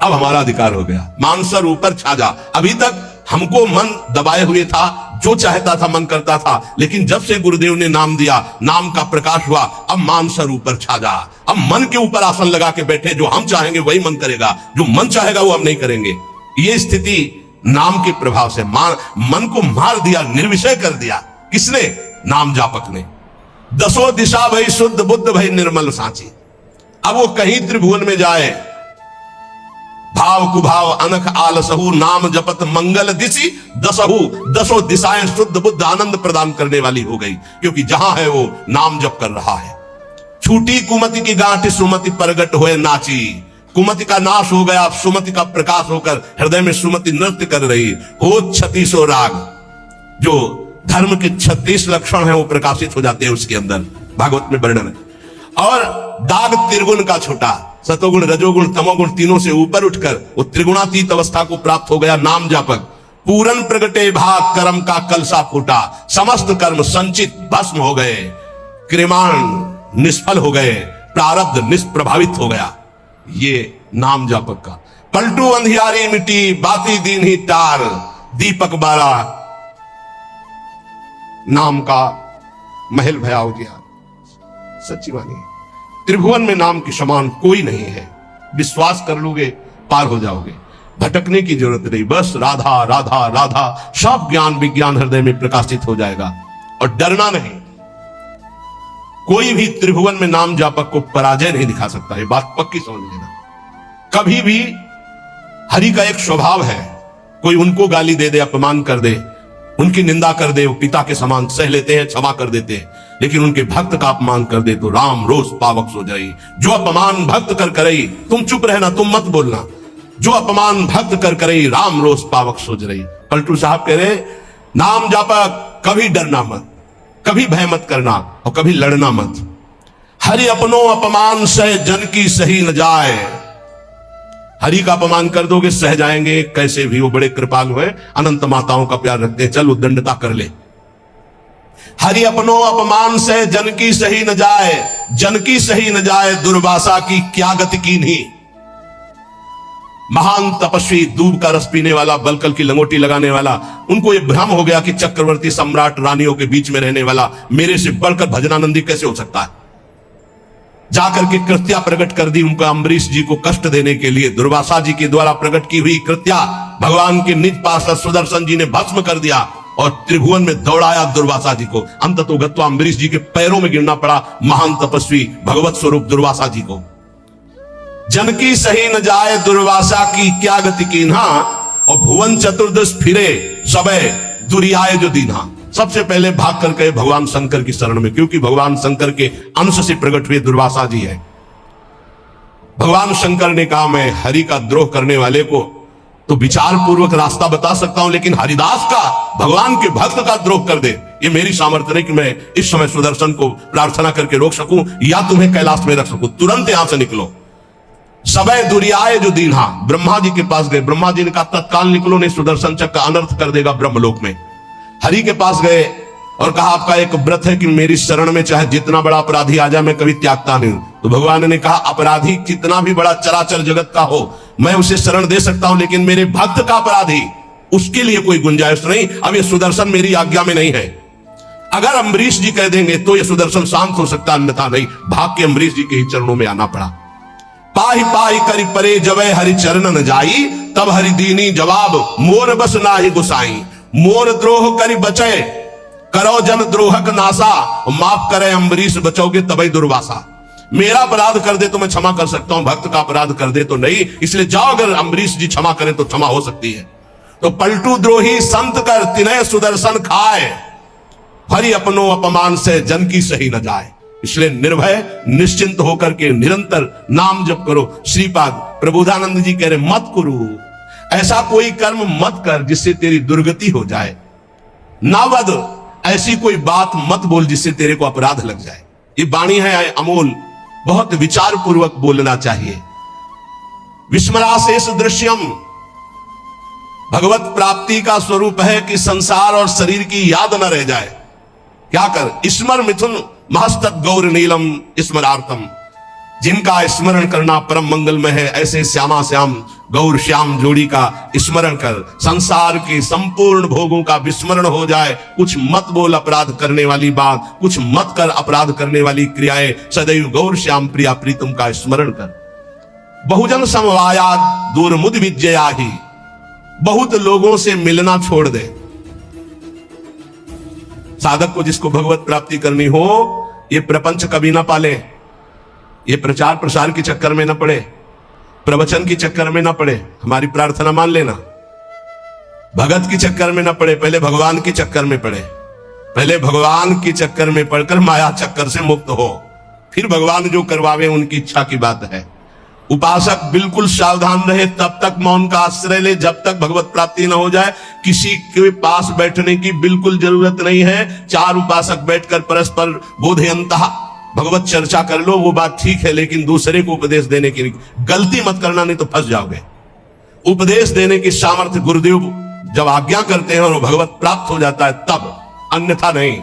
अब हमारा अधिकार हो गया। मानसर ऊपर छाजा। अभी तक हमको मन दबाए हुए था, जो चाहता था मन करता था, लेकिन जब से गुरुदेव ने नाम दिया, नाम का प्रकाश हुआ, अब मानसर ऊपर छाजा। अब मन के ऊपर आसन लगा के बैठे, जो हम चाहेंगे वही मन करेगा, जो मन चाहेगा वो हम नहीं करेंगे। ये स्थिति नाम के प्रभाव से मन को मार दिया, निर्विषय कर दिया। किसने? नाम जापक ने। दसों दिशा भई शुद्ध बुद्ध भई निर्मल सांची। अब वो कहीं त्रिभुवन में जाए, भाव कुभाव अनख आलसहु नाम जपत मंगल दिशि दसहु। दसों दिशाएं शुद्ध बुद्ध आनंद प्रदान करने वाली हो गई, क्योंकि जहां है वो नाम जप कर रहा है। छूटी कुमति की गांठ सुमति प्रगट होए नाची। कुमति का नाश हो गया, सुमति का प्रकाश होकर हृदय में सुमति नृत्य कर रही। हो 36 राग, जो धर्म के 36 लक्षण है वो प्रकाशित हो जाते हैं उसके अंदर, भागवत में वर्णन है। और दाग त्रिगुण का छूटा, सतोगुण रजोगुण तमोगुण तीनों से ऊपर उठकर वो त्रिगुणातीत अवस्था को प्राप्त हो गया नाम जापक। पूरन प्रगटे भाग कर्म का कलसा फूटा। समस्त कर्म संचित भस्म हो गए, क्रिमाण निष्फल हो गए, प्रारब्ध निष्प्रभावित हो गया। ये नाम जापक का। पलटू अंधियारी मिट्टी बाती दीन ही तार। दीपक बारा नाम का महल भया उजियार। सच्ची बात है, त्रिभुवन में नाम के समान कोई नहीं है। विश्वास कर लोगे पार हो जाओगे, भटकने की जरूरत नहीं। बस राधा राधा राधा, सब ज्ञान विज्ञान हृदय में प्रकाशित हो जाएगा। और डरना नहीं, कोई भी त्रिभुवन में नाम जापक को पराजय नहीं दिखा सकता। ये बात पक्की समझ लेना। कभी भी हरि का एक स्वभाव है, कोई उनको गाली दे दे, अपमान कर दे, उनकी निंदा कर दे, वो पिता के समान सह लेते हैं, क्षमा कर देते हैं। लेकिन उनके भक्त का अपमान कर दे तो राम रोष पावक सो जाई। जो अपमान भक्त कर करई, तुम चुप रहना, तुम मत बोलना। जो अपमान भक्त कर करई, राम रोष पावक सोच रही। पलटू साहब कह रहे, नाम जापक कभी डरना मत, कभी भय मत करना और कभी लड़ना मत। हरि अपनो अपमान सह जन की सही न जाए। हरि का अपमान कर दोगे सह जाएंगे, कैसे भी वो बड़े कृपालु हैं, अनंत माताओं का प्यार रखते हैं, चल उद्दंडता कर ले। हरि अपनो अपमान से जन की सही न जाए, जन की सही न जाए, दुर्वासा की क्या गति की नहीं। महान तपस्वी, दूब का रस पीने वाला, बलकल की लंगोटी लगाने वाला, उनको यह भ्रम हो गया कि चक्रवर्ती सम्राट रानियों के बीच में रहने वाला मेरे से बढ़कर भजनानंदी कैसे हो सकता है। जाकर के कृत्या प्रकट कर दी उनका, अम्बरीश जी को कष्ट देने के लिए दुर्वासा जी के द्वारा प्रकट की हुई कृत्या भगवान के निज पार्षद सुदर्शन जी ने भस्म कर दिया और त्रिभुवन में दौड़ाया दुर्वासा जी को। अंततोगत्वा अम्बरीश जी के पैरों में गिरना पड़ा महान तपस्वी भगवत स्वरूप दुर्वासा जी को। जन की सही न जाए, दुर्वासा की क्या गति कीन्हा, और भुवन चतुर्दश फिरे सबे दुरियाए जो दीन्हा। सबसे पहले भाग कर गए भगवान शंकर की शरण में, क्योंकि भगवान शंकर के अंश से प्रकट हुए दुर्वासा जी है। भगवान शंकर ने कहा, मैं हरि का द्रोह करने वाले को तो विचार पूर्वक रास्ता बता सकता हूं, लेकिन हरिदास का, भगवान के भक्त का द्रोह कर दे, ये मेरी सामर्थ्य नहीं कि मैं इस समय सुदर्शन को प्रार्थना करके रोक सकूं या तुम्हें कैलाश में रख सकूं। तुरंत यहां से निकलो। सबय दुरियाए जो दीन्हा, ब्रह्मा जी के पास गए। ब्रह्मा जी ने कहा तत्काल निकलो, नहीं सुदर्शन चक्र अनर्थ कर देगा ब्रह्मलोक में। हरि के पास गए और कहा आपका एक व्रत है कि मेरी शरण में चाहे जितना बड़ा अपराधी आ जाए मैं कभी त्यागता नहीं। तो भगवान ने कहा अपराधी कितना भी बड़ा चराचर जगत का हो मैं उसे शरण दे सकता हूं, लेकिन मेरे भक्त का अपराधी उसके लिए कोई गुंजाइश नहीं। अब ये सुदर्शन मेरी आज्ञा में नहीं है। अगर अम्बरीश जी कह देंगे तो ये सुदर्शन शांत हो सकता, अन्यथा नहीं। भाग के अम्बरीश जी के ही चरणों में आना पड़ा। पाही पाही करी परे जबे हरि चरण न जाई, तब हरि दीनी जवाब मोर बस नाही गुसाई। मोर द्रोह करी बचे करो जन द्रोहक नासा, माफ करे अम्बरीश बचोगे तबई दुर्वासा। मेरा अपराध कर दे तो मैं क्षमा कर सकता हूं, भक्त का अपराध कर दे तो नहीं। इसलिए जाओ, अगर अम्बरीश जी क्षमा करें तो क्षमा हो सकती है। तो पलटू द्रोही संत कर तिनय सुदर्शन खाए, हरि अपनो अपमान से जन की सही न जाए। इसलिए निर्भय निश्चिंत होकर के निरंतर नाम जप करो। श्रीपाद प्रबोधानंद जी कह रहे मत करो ऐसा कोई कर्म मत कर जिससे तेरी दुर्गति हो जाए। नावद ऐसी कोई बात मत बोल जिससे तेरे को अपराध लग जाए। ये वाणी है अमोल, बहुत विचार पूर्वक बोलना चाहिए। विस्मराशेष दृश्यम, भगवत प्राप्ति का स्वरूप है कि संसार और शरीर की याद न रह जाए। क्या कर स्मर मिथुन महस्तक गौर नीलम स्मरार्थम, जिनका स्मरण करना परम मंगलमय है ऐसे श्यामा श्याम गौर श्याम जोड़ी का स्मरण कर। संसार के संपूर्ण भोगों का विस्मरण हो जाए। कुछ मत बोल अपराध करने वाली बात, कुछ मत कर अपराध करने वाली क्रियाएं। सदैव गौर श्याम प्रिया प्रीतम का स्मरण कर। बहुजन समवायात दूर मुद विजयाही, बहुत लोगों से मिलना छोड़ दे। साधक को जिसको भगवत प्राप्ति करनी हो ये प्रपंच कभी ना पाले, ये प्रचार प्रसार के चक्कर में ना पड़े, प्रवचन के चक्कर में ना पड़े। हमारी प्रार्थना मान लेना, भगत के चक्कर में ना पड़े, पहले भगवान के चक्कर में पड़े। पहले भगवान के चक्कर में पड़कर माया चक्कर से मुक्त हो, फिर भगवान जो करवावे उनकी इच्छा की बात है। उपासक बिल्कुल सावधान रहे, तब तक मौन का आश्रय ले जब तक भगवत प्राप्ति न हो जाए। किसी के पास बैठने की बिल्कुल जरूरत नहीं है। चार उपासक बैठकर परस्पर बोधयंतः भगवत चर्चा कर लो, वो बात ठीक है, लेकिन दूसरे को उपदेश देने की गलती मत करना, नहीं तो फंस जाओगे। उपदेश देने की सामर्थ्य गुरुदेव जब आज्ञा करते हैं और वो भगवत प्राप्त हो जाता है तब, अन्यथा नहीं।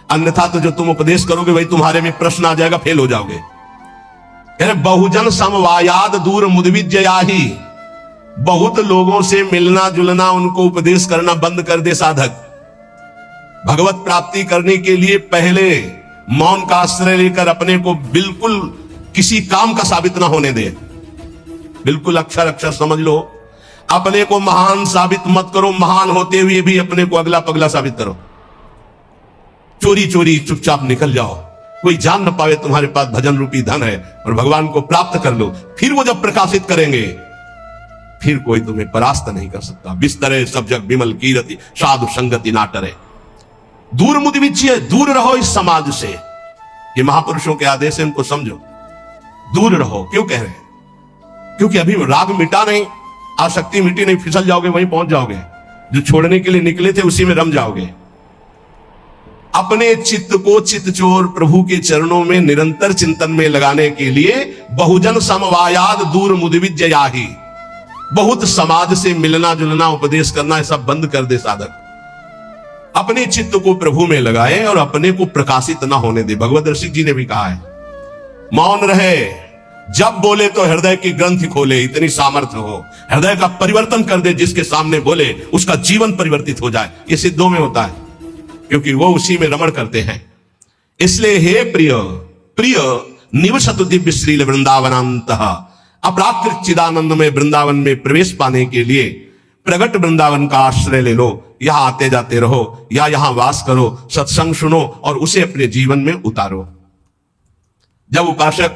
अन्यथा तो जो तुम उपदेश करोगे वही तुम्हारे में प्रश्न आ जाएगा, फेल हो जाओगे। बहुजन समवायाद दूर मुदविजयाही, बहुत लोगों से मिलना जुलना उनको उपदेश करना बंद कर दे साधक। भगवत प्राप्ति करने के लिए पहले मौन का आश्रय लेकर अपने को बिल्कुल किसी काम का साबित ना होने दे। बिल्कुल अक्षर अक्षर समझ लो। अपने को महान साबित मत करो, महान होते हुए भी अपने को अगला पगला साबित करो। चोरी चोरी चुपचाप निकल जाओ, कोई जान न पावे तुम्हारे पास भजन रूपी धन है, और भगवान को प्राप्त कर लो। फिर वो जब प्रकाशित करेंगे फिर कोई तुम्हें परास्त नहीं कर सकता। बिस्तरे सब जग विमल कीरति, साधु संगति ना टरे। दूर मुद विचिय, दूर रहो इस समाज से। ये महापुरुषों के आदेश है, इनको समझो। दूर रहो। क्यों कह रहे हैं? क्योंकि अभी राग मिटा नहीं, आसक्ति मिटी नहीं, फिसल जाओगे, वहीं पहुंच जाओगे। जो छोड़ने के लिए निकले थे उसी में रम जाओगे। अपने चित्त को चित्तचोर प्रभु के चरणों में निरंतर चिंतन में लगाने के लिए बहुजन समवायाद दूर मुदविजयाही, बहुत समाज से मिलना जुलना उपदेश करना ये सब बंद कर दे साधक। अपने चित्त को प्रभु में लगाए और अपने को प्रकाशित ना होने दे। भगवत ऋषि जी ने भी कहा है मौन रहे, जब बोले तो हृदय की ग्रंथि खोले, इतनी सामर्थ्य हो। हृदय का परिवर्तन कर दे, जिसके सामने बोले उसका जीवन परिवर्तित हो जाए। ये सिद्धों में होता है, क्योंकि वो उसी में रमण करते हैं। इसलिए हे प्रिय प्रिय निवसतु दिव्य श्रील वृंदावनांतः, अपराकृत चिदानंद में वृंदावन में प्रवेश पाने के लिए प्रगट वृंदावन का आश्रय ले लो। यहां आते जाते रहो या यहां वास करो, सत्संग सुनो और उसे अपने जीवन में उतारो। जब उपासक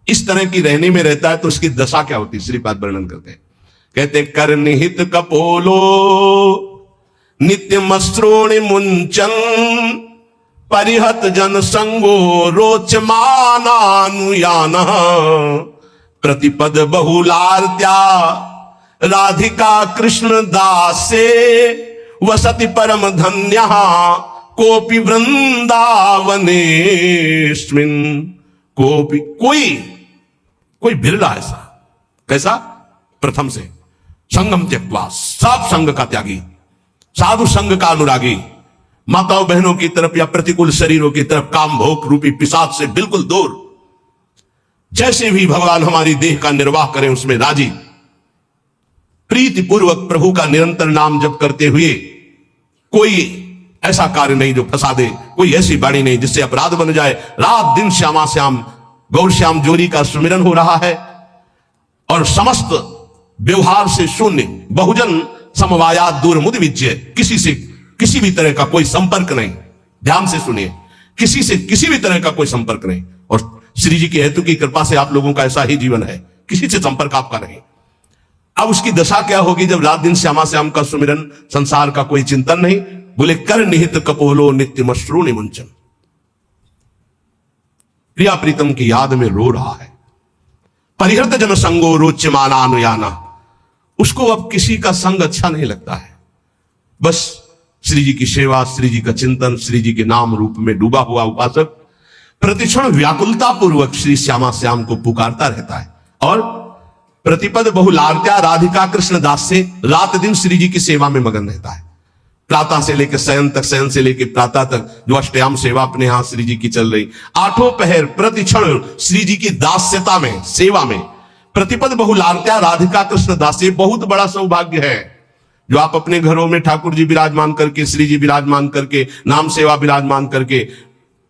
इस तरह की रहने में रहता है तो उसकी दशा क्या होती है? श्रीपाद वर्णन करते हैं, कहते कर निहित कपोलो नित्य मस्त्रोणि मुंचन, परिहत जन संगो रोचमानानुयान, प्रतिपद बहुलार्त्या राधिका कृष्ण दासे, वसति परम धन्य कोपि वृंदावनेस्मिन्। कोई बिरला ऐसा कैसा? प्रथम से संगम त्यक्त्वा, सब संग का त्यागी, साधु संग का अनुरागी, माताओं बहनों की तरफ या प्रतिकूल शरीरों की तरफ काम भोग रूपी पिशाच से बिल्कुल दूर, जैसे भी भगवान हमारी देह का निर्वाह करें उसमें राजी, प्रीति पूर्वक प्रभु का निरंतर नाम जप करते हुए, कोई ऐसा कार्य नहीं जो फंसा दे, कोई ऐसी वाणी नहीं जिससे अपराध बन जाए। रात दिन श्यामा श्याम गौर श्याम जोरी का सुमिरन हो रहा है और समस्त व्यवहार से शून्य, बहुजन समवायात दूर मुद विज्य, किसी से किसी भी तरह का कोई संपर्क नहीं। ध्यान से सुनिए, किसी से किसी भी तरह का कोई संपर्क नहीं। और श्री जी की हेतु की कृपा से आप लोगों का ऐसा ही जीवन है, किसी से संपर्क आपका नहीं। अब उसकी दशा क्या होगी जब रात दिन श्यामा श्याम का सुमिरन, संसार का कोई चिंतन नहीं। बोले कर निहित कपोलो नित्य मश्रू निमुंचन, प्रिया प्रीतम की याद में रो रहा है। परिहृत जन संगो रोच्यमाना अनुयाना, उसको अब किसी का संग अच्छा नहीं लगता है। बस श्री जी की सेवा, श्री जी का चिंतन, श्री जी के नाम रूप में डूबा हुआ उपासक प्रतिक्षण व्याकुलता पूर्वक श्री श्यामा श्याम को पुकारता रहता है और प्रतिपद बहुलार्त्या राधिका कृष्ण दास से रात दिन श्री जी की सेवा में मगन रहता है। प्रातः से लेकर शयन तक, शयन से लेकर प्रातः तक जो अष्टयाम सेवा अपने यहां श्री जी की चल रही, आठों पहर प्रतिक्षण श्री जी की दास्यता में, सेवा में। प्रतिपद बहुलार्त्या राधिका कृष्ण दास, ये बहुत बड़ा सौभाग्य है जो आप अपने घरों में ठाकुर जी विराजमान करके, श्री जी विराजमान करके, नाम सेवा विराजमान करके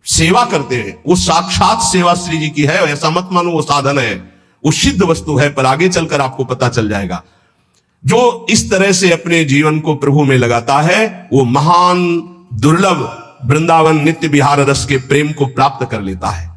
सेवा करते हैं। वो साक्षात सेवा श्री जी की है, ऐसा मत मानो वो साधन है, वो सिद्ध वस्तु है। पर आगे चलकर आपको पता चल जाएगा। जो इस तरह से अपने जीवन को प्रभु में लगाता है वो महान दुर्लभ वृंदावन नित्य विहार रस के प्रेम को प्राप्त कर लेता है।